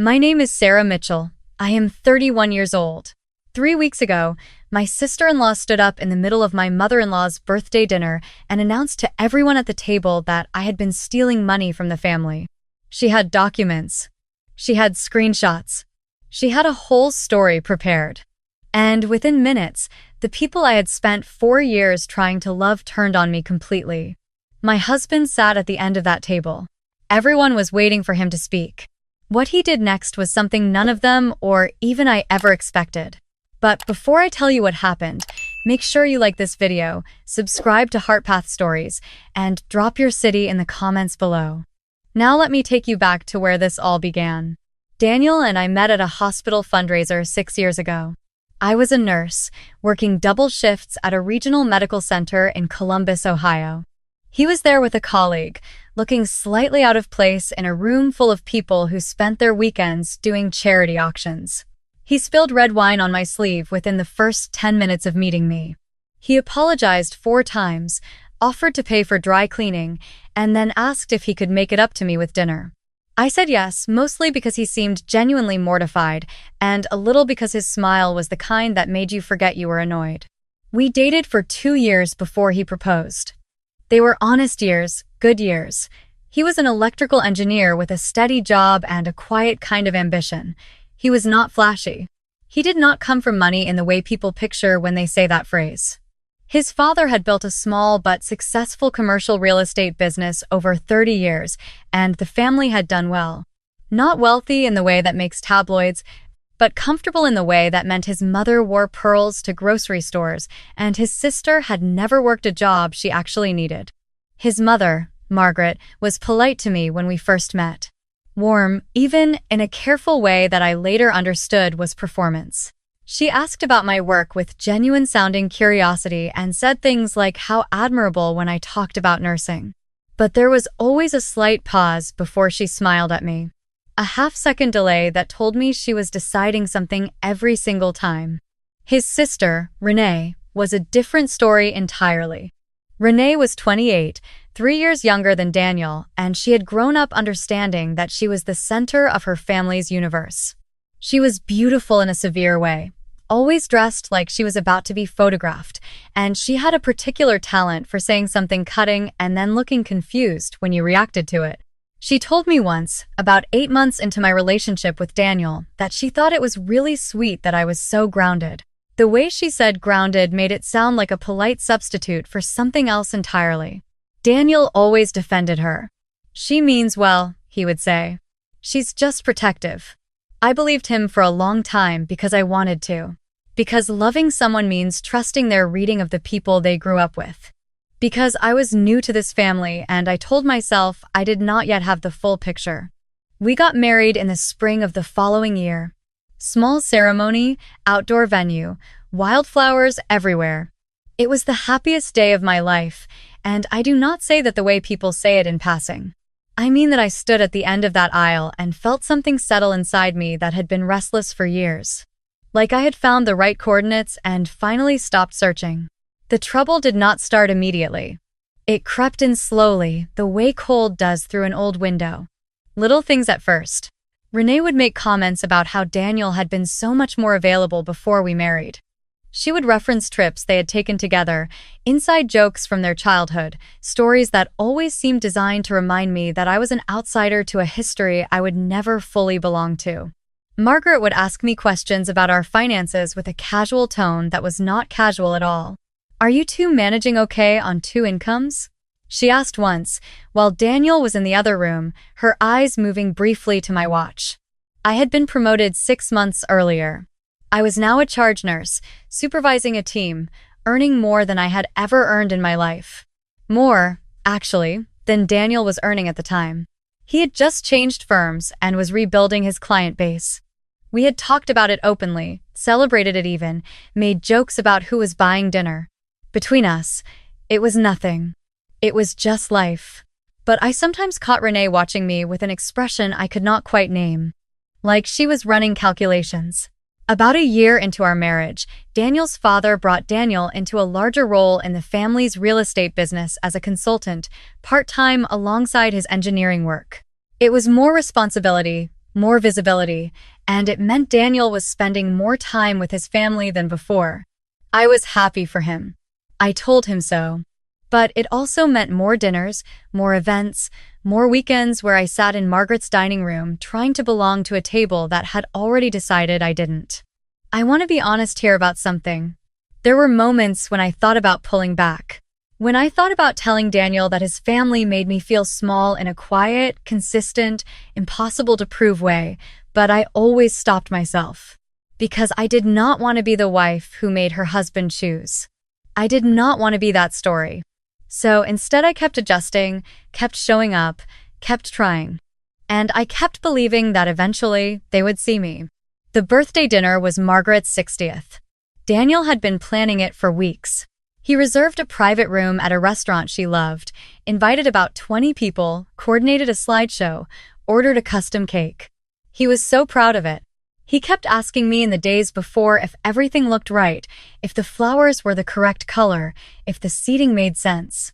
My name is Sarah Mitchell. I am 31 years old. 3 weeks ago, my sister-in-law stood up in the middle of my mother-in-law's birthday dinner and announced to everyone at the table that I had been stealing money from the family. She had documents. She had screenshots. She had a whole story prepared. And within minutes, the people I had spent 4 years trying to love turned on me completely. My husband sat at the end of that table. Everyone was waiting for him to speak. What he did next was something none of them or even I ever expected. But before I tell you what happened, make sure you like this video, subscribe to HeartPath Stories, and drop your city in the comments below. Now let me take you back to where this all began. Daniel and I met at a hospital fundraiser 6 years ago. I was a nurse, working double shifts at a regional medical center in Columbus, Ohio. He was there with a colleague, looking slightly out of place in a room full of people who spent their weekends doing charity auctions. He spilled red wine on my sleeve within the first 10 minutes of meeting me. He apologized 4 times, offered to pay for dry cleaning, and then asked if he could make it up to me with dinner. I said yes, mostly because he seemed genuinely mortified, and a little because his smile was the kind that made you forget you were annoyed. We dated for 2 years before he proposed. They were honest years, good years. He was an electrical engineer with a steady job and a quiet kind of ambition. He was not flashy. He did not come from money in the way people picture when they say that phrase. His father had built a small but successful commercial real estate business over 30 years, and the family had done well. Not wealthy in the way that makes tabloids, but comfortable in the way that meant his mother wore pearls to grocery stores, and his sister had never worked a job she actually needed. His mother, Margaret, was polite to me when we first met. Warm, even in a careful way that I later understood was performance. She asked about my work with genuine-sounding curiosity and said things like how admirable when I talked about nursing. But there was always a slight pause before she smiled at me. A half-second delay that told me she was deciding something every single time. His sister, Renee, was a different story entirely. Renee was 28, 3 years younger than Daniel, and she had grown up understanding that she was the center of her family's universe. She was beautiful in a severe way, always dressed like she was about to be photographed, and she had a particular talent for saying something cutting and then looking confused when you reacted to it. She told me once, about 8 months into my relationship with Daniel, that she thought it was really sweet that I was so grounded. The way she said grounded made it sound like a polite substitute for something else entirely. Daniel always defended her. "She means well," he would say. "She's just protective." I believed him for a long time because I wanted to. Because loving someone means trusting their reading of the people they grew up with. Because I was new to this family and I told myself I did not yet have the full picture. We got married in the spring of the following year. Small ceremony, outdoor venue, wildflowers everywhere. It was the happiest day of my life, and I do not say that the way people say it in passing. I mean that I stood at the end of that aisle and felt something settle inside me that had been restless for years. Like I had found the right coordinates and finally stopped searching. The trouble did not start immediately. It crept in slowly, the way cold does through an old window. Little things at first. Renee would make comments about how Daniel had been so much more available before we married. She would reference trips they had taken together, inside jokes from their childhood, stories that always seemed designed to remind me that I was an outsider to a history I would never fully belong to. Margaret would ask me questions about our finances with a casual tone that was not casual at all. "Are you two managing okay on 2 incomes?" she asked once, while Daniel was in the other room, her eyes moving briefly to my watch. I had been promoted 6 months earlier. I was now a charge nurse, supervising a team, earning more than I had ever earned in my life. More, actually, than Daniel was earning at the time. He had just changed firms and was rebuilding his client base. We had talked about it openly, celebrated it even, made jokes about who was buying dinner. Between us, it was nothing. It was just life. But I sometimes caught Renee watching me with an expression I could not quite name. Like she was running calculations. About a year into our marriage, Daniel's father brought Daniel into a larger role in the family's real estate business as a consultant, part-time alongside his engineering work. It was more responsibility, more visibility, and it meant Daniel was spending more time with his family than before. I was happy for him. I told him so. But it also meant more dinners, more events, more weekends where I sat in Margaret's dining room trying to belong to a table that had already decided I didn't. I want to be honest here about something. There were moments when I thought about pulling back. When I thought about telling Daniel that his family made me feel small in a quiet, consistent, impossible-to-prove way, but I always stopped myself. Because I did not want to be the wife who made her husband choose. I did not want to be that story. So instead I kept adjusting, kept showing up, kept trying. And I kept believing that eventually they would see me. The birthday dinner was Margaret's 60th. Daniel had been planning it for weeks. He reserved a private room at a restaurant she loved, invited about 20 people, coordinated a slideshow, ordered a custom cake. He was so proud of it. He kept asking me in the days before if everything looked right, if the flowers were the correct color, if the seating made sense.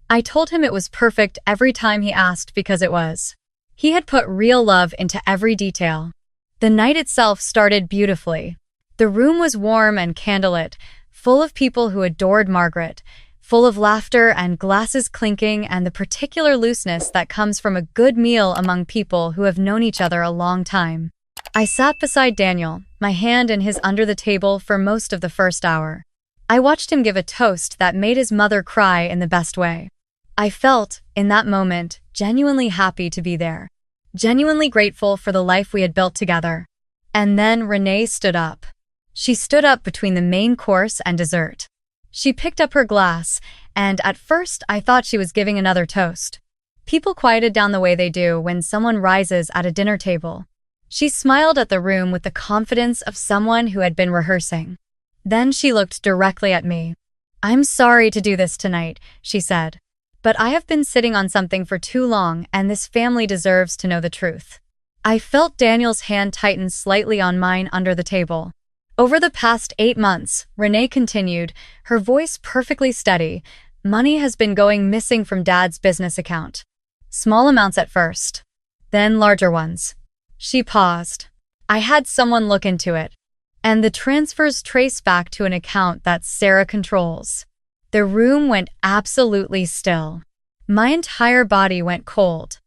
I told him it was perfect every time he asked because it was. He had put real love into every detail. The night itself started beautifully. The room was warm and candlelit, full of people who adored Margaret, full of laughter and glasses clinking and the particular looseness that comes from a good meal among people who have known each other a long time. I sat beside Daniel, my hand in his under the table for most of the first hour. I watched him give a toast that made his mother cry in the best way. I felt, in that moment, genuinely happy to be there. Genuinely grateful for the life we had built together. And then Renee stood up. She stood up between the main course and dessert. She picked up her glass, and at first I thought she was giving another toast. People quieted down the way they do when someone rises at a dinner table. She smiled at the room with the confidence of someone who had been rehearsing. Then she looked directly at me. "I'm sorry to do this tonight," she said. "But I have been sitting on something for too long, and this family deserves to know the truth." I felt Daniel's hand tighten slightly on mine under the table. "Over the past 8 months," Renee continued, her voice perfectly steady, "money has been going missing from Dad's business account. Small amounts at first, then larger ones." She paused. "I had someone look into it. And the transfers trace back to an account that Sarah controls." The room went absolutely still. My entire body went cold.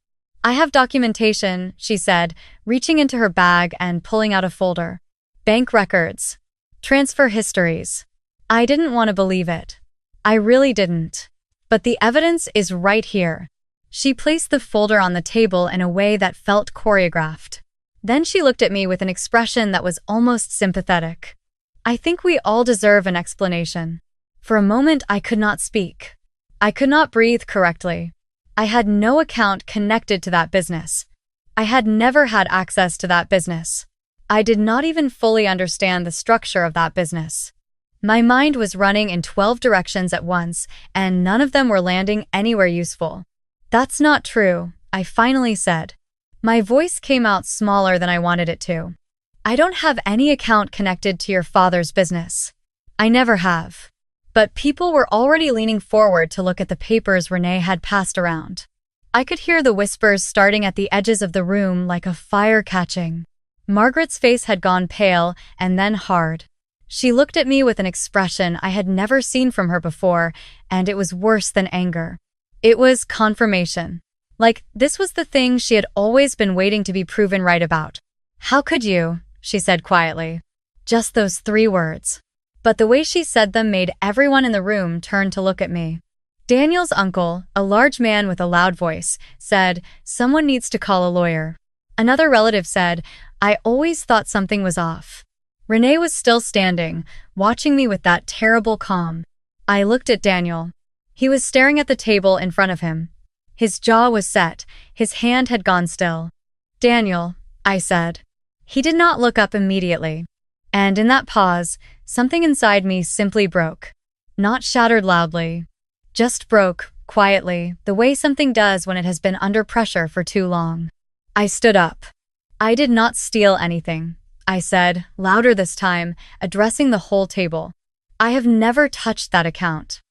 "I have documentation," she said, reaching into her bag and pulling out a folder. "Bank records. Transfer histories." I didn't want to believe it. I really didn't. But the evidence is right here. She placed the folder on the table in a way that felt choreographed. Then she looked at me with an expression that was almost sympathetic. "I think we all deserve an explanation." For a moment, I could not speak. I could not breathe correctly. I had no account connected to that business. I had never had access to that business. I did not even fully understand the structure of that business. My mind was running in 12 directions at once, and none of them were landing anywhere useful. "That's not true," I finally said. My voice came out smaller than I wanted it to. "I don't have any account connected to your father's business. I never have." But people were already leaning forward to look at the papers Renee had passed around. I could hear the whispers starting at the edges of the room like a fire catching. Margaret's face had gone pale and then hard. She looked at me with an expression I had never seen from her before, and it was worse than anger. It was confirmation. Like, this was the thing she had always been waiting to be proven right about. "How could you?" she said quietly. Just those 3 words. But the way she said them made everyone in the room turn to look at me. Daniel's uncle, a large man with a loud voice, said, "Someone needs to call a lawyer." Another relative said, "I always thought something was off." Renee was still standing, watching me with that terrible calm. I looked at Daniel. He was staring at the table in front of him. His jaw was set, his hand had gone still. "Daniel," I said. He did not look up immediately. And in that pause, something inside me simply broke. Not shattered loudly. Just broke, quietly, the way something does when it has been under pressure for too long. I stood up. "I did not steal anything," I said, louder this time, addressing the whole table. "I have never touched that account.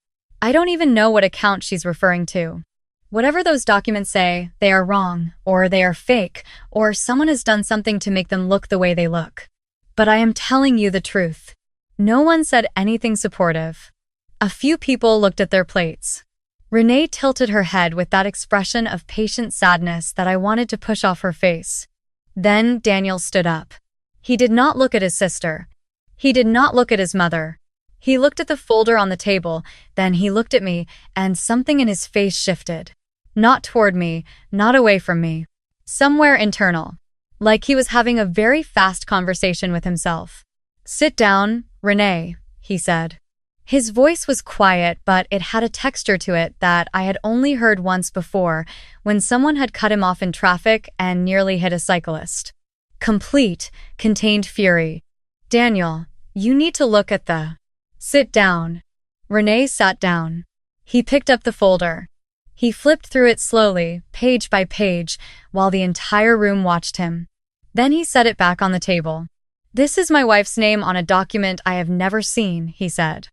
I don't even know what account she's referring to." Whatever those documents say, they are wrong, or they are fake, or someone has done something to make them look the way they look. But I am telling you the truth. No one said anything supportive. A few people looked at their plates. Renee tilted her head with that expression of patient sadness that I wanted to push off her face. Then Daniel stood up. He did not look at his sister. He did not look at his mother. He looked at the folder on the table, then he looked at me, and something in his face shifted. Not toward me, not away from me. Somewhere internal. Like he was having a very fast conversation with himself. "Sit down, Renee," he said. His voice was quiet, but it had a texture to it that I had only heard once before, when someone had cut him off in traffic and nearly hit a cyclist. Complete, contained fury. "Daniel, you need to look at the..." "Sit down." Renee sat down. He picked up the folder. He flipped through it slowly, page by page, while the entire room watched him. Then he set it back on the table. "This is my wife's name on a document I have never seen," he said.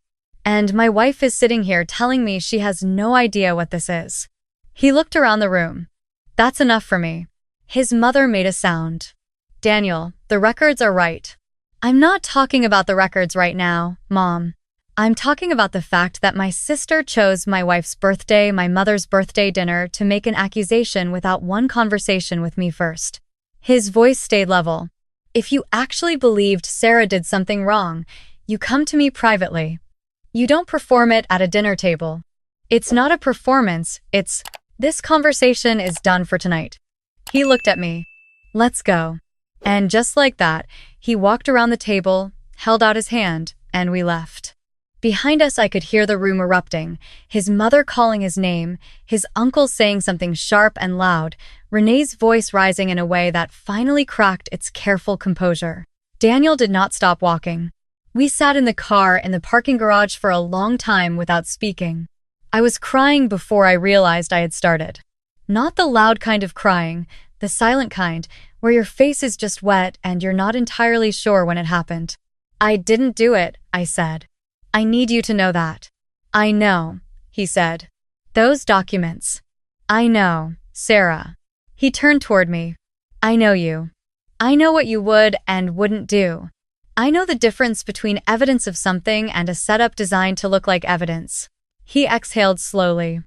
"And my wife is sitting here telling me she has no idea what this is." He looked around the room. "That's enough for me." His mother made a sound. "Daniel, the records are right." "I'm not talking about the records right now, Mom. I'm talking about the fact that my sister chose my wife's birthday, my mother's birthday dinner to make an accusation without one conversation with me first." His voice stayed level. "If you actually believed Sarah did something wrong, you come to me privately. You don't perform it at a dinner table. It's not a performance, it's... This conversation is done for tonight." He looked at me. "Let's go." And just like that, he walked around the table, held out his hand, and we left. Behind us I could hear the room erupting, his mother calling his name, his uncle saying something sharp and loud, Renee's voice rising in a way that finally cracked its careful composure. Daniel did not stop walking. We sat in the car in the parking garage for a long time without speaking. I was crying before I realized I had started. Not the loud kind of crying, the silent kind, where your face is just wet and you're not entirely sure when it happened. "I didn't do it," I said. "I need you to know that." "I know," he said. "Those documents." "I know, Sarah." He turned toward me. "I know you. I know what you would and wouldn't do. I know the difference between evidence of something and a setup designed to look like evidence." He exhaled slowly.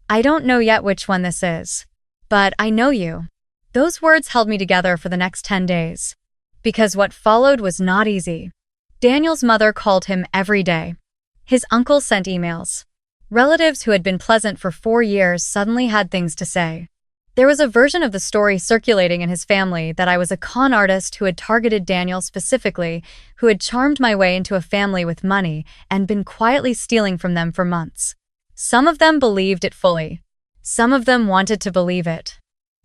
"I don't know yet which one this is. But I know you." Those words held me together for the next 10 days. Because what followed was not easy. Daniel's mother called him every day. His uncle sent emails. Relatives who had been pleasant for 4 years suddenly had things to say. There was a version of the story circulating in his family that I was a con artist who had targeted Daniel specifically, who had charmed my way into a family with money and been quietly stealing from them for months. Some of them believed it fully. Some of them wanted to believe it.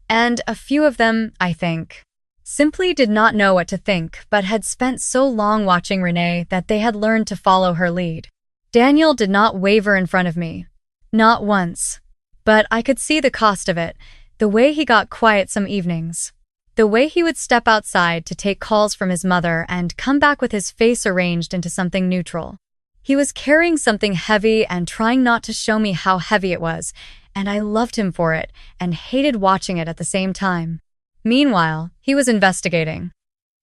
And a few of them, I think, simply did not know what to think but had spent so long watching Renee that they had learned to follow her lead. Daniel did not waver in front of me. Not once. But I could see the cost of it, the way he got quiet some evenings. The way he would step outside to take calls from his mother and come back with his face arranged into something neutral. He was carrying something heavy and trying not to show me how heavy it was, and I loved him for it and hated watching it at the same time. Meanwhile, he was investigating.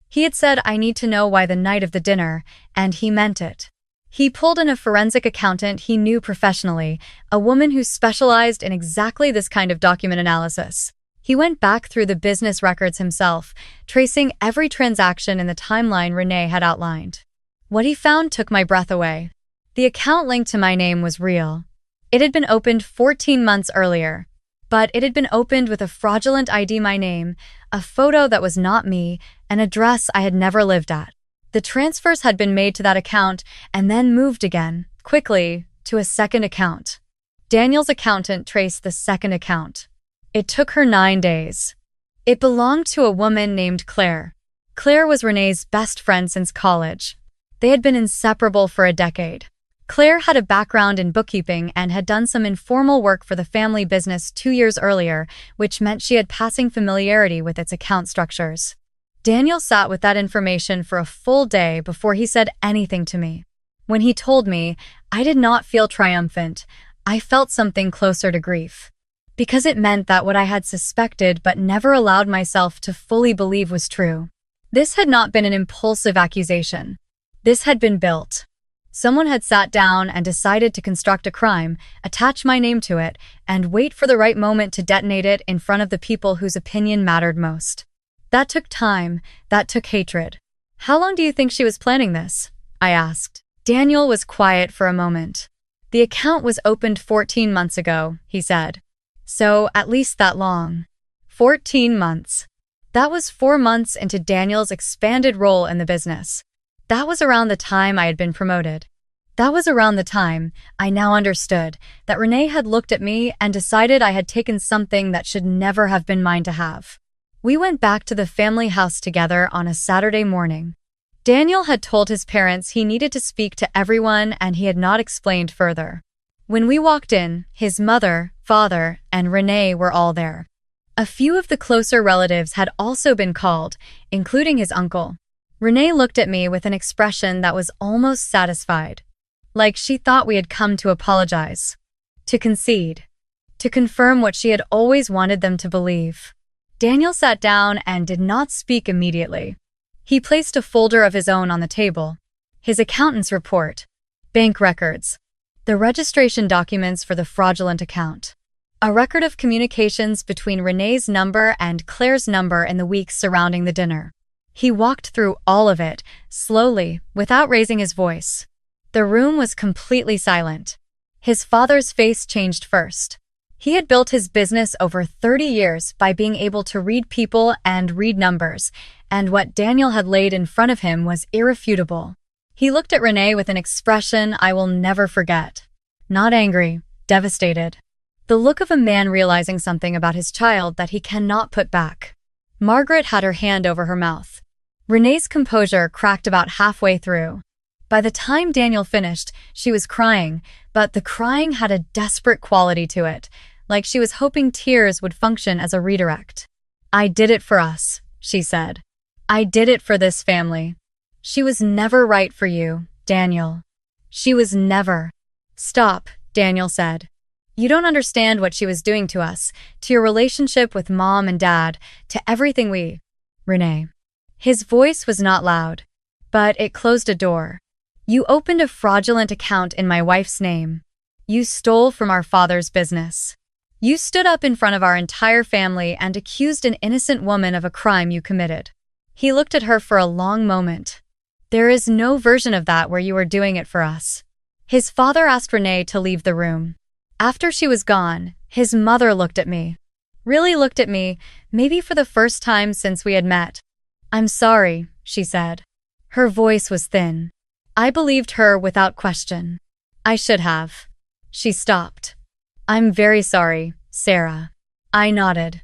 He had said I need to know why the night of the dinner, and he meant it. He pulled in a forensic accountant he knew professionally, a woman who specialized in exactly this kind of document analysis. He went back through the business records himself, tracing every transaction in the timeline Renee had outlined. What he found took my breath away. The account linked to my name was real. It had been opened 14 months earlier, but it had been opened with a fraudulent ID my name, a photo that was not me, an address I had never lived at. The transfers had been made to that account and then moved again, quickly, to a second account. Daniel's accountant traced the second account. It took her 9 days. It belonged to a woman named Claire. Claire was Renee's best friend since college. They had been inseparable for a decade. Claire had a background in bookkeeping and had done some informal work for the family business 2 years earlier, which meant she had passing familiarity with its account structures. Daniel sat with that information for a full day before he said anything to me. When he told me, I did not feel triumphant. I felt something closer to grief. because it meant that what I had suspected but never allowed myself to fully believe was true. This had not been an impulsive accusation. This had been built. Someone had sat down and decided to construct a crime, attach my name to it, and wait for the right moment to detonate it in front of the people whose opinion mattered most. That took time. That took hatred. "How long do you think she was planning this?" I asked. Daniel was quiet for a moment. "The account was opened 14 months ago," he said. "So, at least that long." 14 months. That was 4 months into Daniel's expanded role in the business. That was around the time I had been promoted. That was around the time I now understood that Renee had looked at me and decided I had taken something that should never have been mine to have. We went back to the family house together on a Saturday morning. Daniel had told his parents he needed to speak to everyone and he had not explained further. When we walked in, his mother, father, and Renee were all there. A few of the closer relatives had also been called, including his uncle. Renee looked at me with an expression that was almost satisfied, like she thought we had come to apologize, to concede, to confirm what she had always wanted them to believe. Daniel sat down and did not speak immediately. He placed a folder of his own on the table. His accountant's report, bank records, the registration documents for the fraudulent account, a record of communications between Renee's number and Claire's number in the weeks surrounding the dinner. He walked through all of it, slowly, without raising his voice. The room was completely silent. His father's face changed first. He had built his business over 30 years by being able to read people and read numbers, and what Daniel had laid in front of him was irrefutable. He looked at Renee with an expression I will never forget. Not angry, devastated. The look of a man realizing something about his child that he cannot put back. Margaret had her hand over her mouth. Renee's composure cracked about halfway through. By the time Daniel finished, she was crying, but the crying had a desperate quality to it, like she was hoping tears would function as a redirect. "I did it for us," she said. "I did it for this family. She was never right for you, Daniel. She was never." "Stop," Daniel said. "You don't understand what she was doing to us, to your relationship with Mom and Dad, to everything we—" Renee. His voice was not loud, but it closed a door. "You opened a fraudulent account in my wife's name. You stole from our father's business. You stood up in front of our entire family and accused an innocent woman of a crime you committed." He looked at her for a long moment. "There is no version of that where you were doing it for us." His father asked Renee to leave the room. After she was gone, his mother looked at me. Really looked at me, maybe for the first time since we had met. "I'm sorry," she said. Her voice was thin. I believed her without question. "I should have." She stopped. "I'm very sorry, Sarah." I nodded.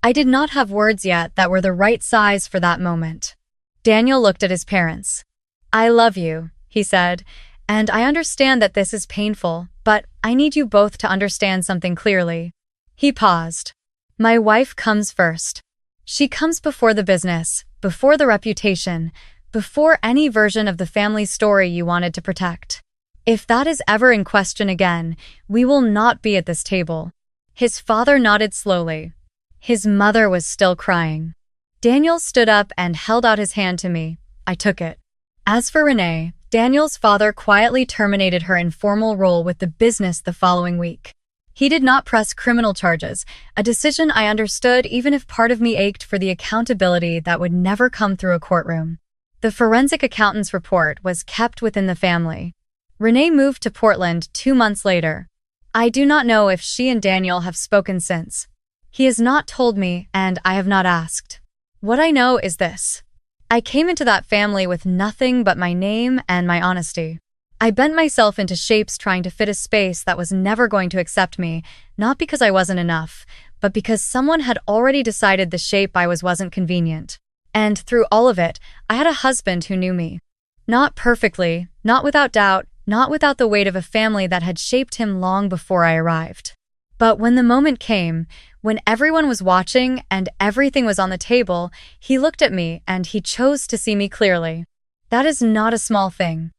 I did not have words yet that were the right size for that moment. Daniel looked at his parents. "I love you," he said, "and I understand that this is painful, but I need you both to understand something clearly." He paused. "My wife comes first. She comes before the business, before the reputation, before any version of the family story you wanted to protect. If that is ever in question again, we will not be at this table." His father nodded slowly. His mother was still crying. Daniel stood up and held out his hand to me. I took it. As for Renee, Daniel's father quietly terminated her informal role with the business the following week. He did not press criminal charges, a decision I understood even if part of me ached for the accountability that would never come through a courtroom. The forensic accountant's report was kept within the family. Renee moved to Portland 2 months later. I do not know if she and Daniel have spoken since. He has not told me, and I have not asked. What I know is this. I came into that family with nothing but my name and my honesty. I bent myself into shapes trying to fit a space that was never going to accept me, not because I wasn't enough, but because someone had already decided the shape I was wasn't convenient. And through all of it, I had a husband who knew me. Not perfectly, not without doubt, not without the weight of a family that had shaped him long before I arrived. But when the moment came, when everyone was watching and everything was on the table, he looked at me and he chose to see me clearly. That is not a small thing.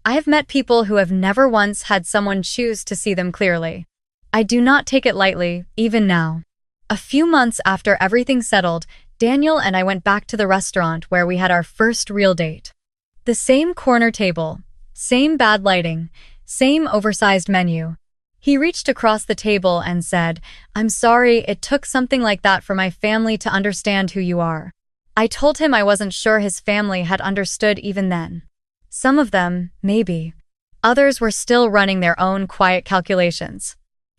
I have met people who have never once had someone choose to see them clearly. I do not take it lightly, even now. A few months after everything settled, Daniel and I went back to the restaurant where we had our first real date. The same corner table, same bad lighting, same oversized menu. He reached across the table and said, "I'm sorry, it took something like that for my family to understand who you are." I told him I wasn't sure his family had understood even then. Some of them, maybe. Others were still running their own quiet calculations.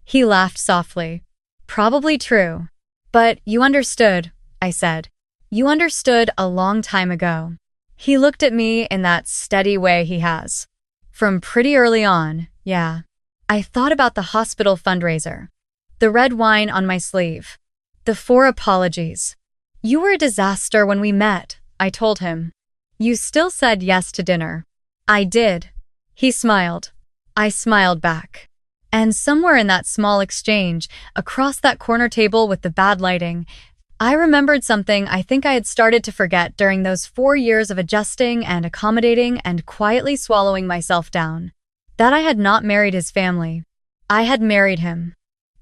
He laughed softly. "Probably true. But you understood," I said. "You understood a long time ago." He looked at me in that steady way he has. From pretty early on, yeah. I thought about the hospital fundraiser. The red wine on my sleeve. The 4 apologies. "You were a disaster when we met," I told him. "You still said yes to dinner." "I did." He smiled. I smiled back. And somewhere in that small exchange, across that corner table with the bad lighting, I remembered something I think I had started to forget during those 4 years of adjusting and accommodating and quietly swallowing myself down. That I had not married his family. I had married him.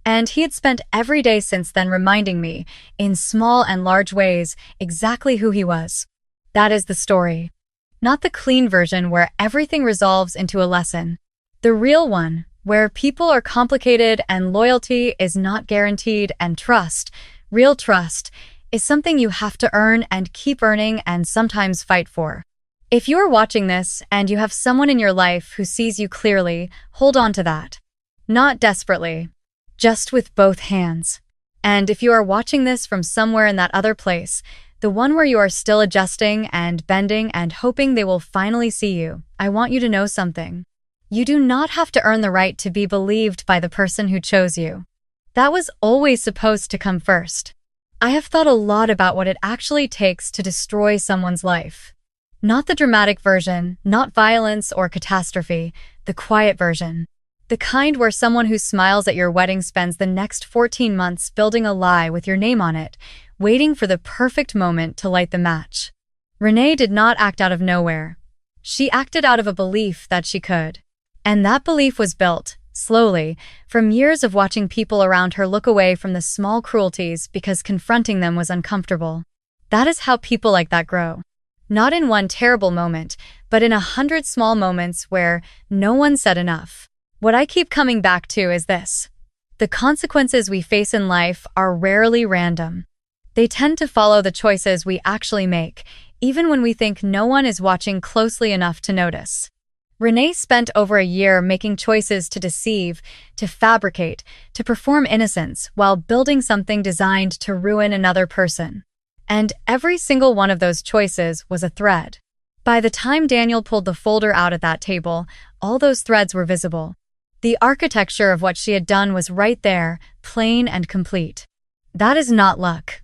And he had spent every day since then reminding me, in small and large ways, exactly who he was. That is the story. Not the clean version where everything resolves into a lesson. The real one, where people are complicated and loyalty is not guaranteed and trust, real trust, is something you have to earn and keep earning and sometimes fight for. If you are watching this and you have someone in your life who sees you clearly, hold on to that. Not desperately, just with both hands. And if you are watching this from somewhere in that other place, the one where you are still adjusting and bending and hoping they will finally see you, I want you to know something. You do not have to earn the right to be believed by the person who chose you. That was always supposed to come first. I have thought a lot about what it actually takes to destroy someone's life. Not the dramatic version, not violence or catastrophe, the quiet version. The kind where someone who smiles at your wedding spends the next 14 months building a lie with your name on it, waiting for the perfect moment to light the match. Renee did not act out of nowhere. She acted out of a belief that she could. And that belief was built, slowly, from years of watching people around her look away from the small cruelties because confronting them was uncomfortable. That is how people like that grow. Not in one terrible moment, but in 100 small moments where no one said enough. What I keep coming back to is this. The consequences we face in life are rarely random. They tend to follow the choices we actually make, even when we think no one is watching closely enough to notice. Renee spent over a year making choices to deceive, to fabricate, to perform innocence while building something designed to ruin another person. And every single one of those choices was a thread. By the time Daniel pulled the folder out at that table, all those threads were visible. The architecture of what she had done was right there, plain and complete. That is not luck.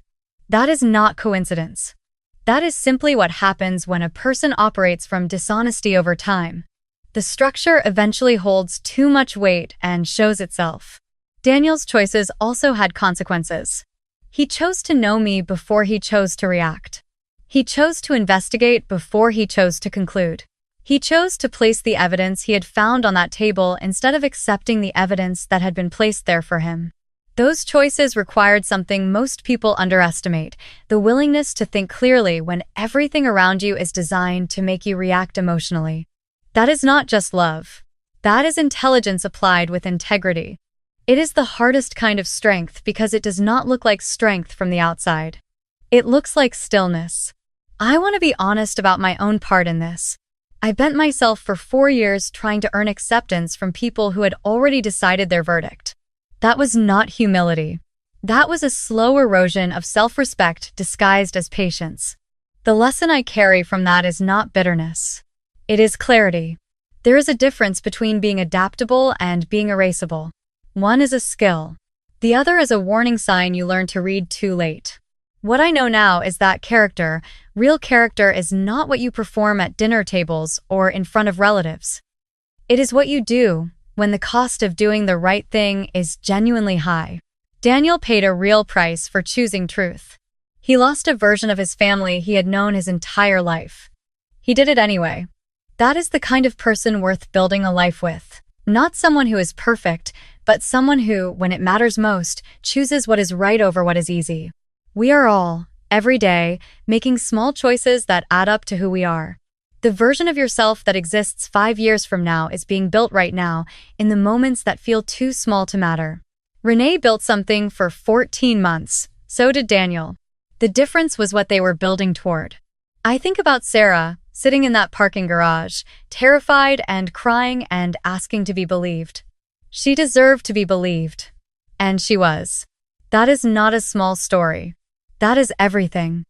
That is not coincidence. That is simply what happens when a person operates from dishonesty over time. The structure eventually holds too much weight and shows itself. Daniel's choices also had consequences. He chose to know me before he chose to react. He chose to investigate before he chose to conclude. He chose to place the evidence he had found on that table instead of accepting the evidence that had been placed there for him. Those choices required something most people underestimate, the willingness to think clearly when everything around you is designed to make you react emotionally. That is not just love. That is intelligence applied with integrity. It is the hardest kind of strength because it does not look like strength from the outside. It looks like stillness. I want to be honest about my own part in this. I bent myself for 4 years trying to earn acceptance from people who had already decided their verdict. That was not humility. That was a slow erosion of self-respect disguised as patience. The lesson I carry from that is not bitterness. It is clarity. There is a difference between being adaptable and being erasable. One is a skill. The other is a warning sign you learn to read too late. What I know now is that character, real character, is not what you perform at dinner tables or in front of relatives. It is what you do when the cost of doing the right thing is genuinely high. Daniel paid a real price for choosing truth. He lost a version of his family he had known his entire life. He did it anyway. That is the kind of person worth building a life with. Not someone who is perfect, but someone who, when it matters most, chooses what is right over what is easy. We are all, every day, making small choices that add up to who we are. The version of yourself that exists 5 years from now is being built right now in the moments that feel too small to matter. Renee built something for 14 months. So did Daniel. The difference was what they were building toward. I think about Sarah, sitting in that parking garage, terrified and crying and asking to be believed. She deserved to be believed. And she was. That is not a small story. That is everything.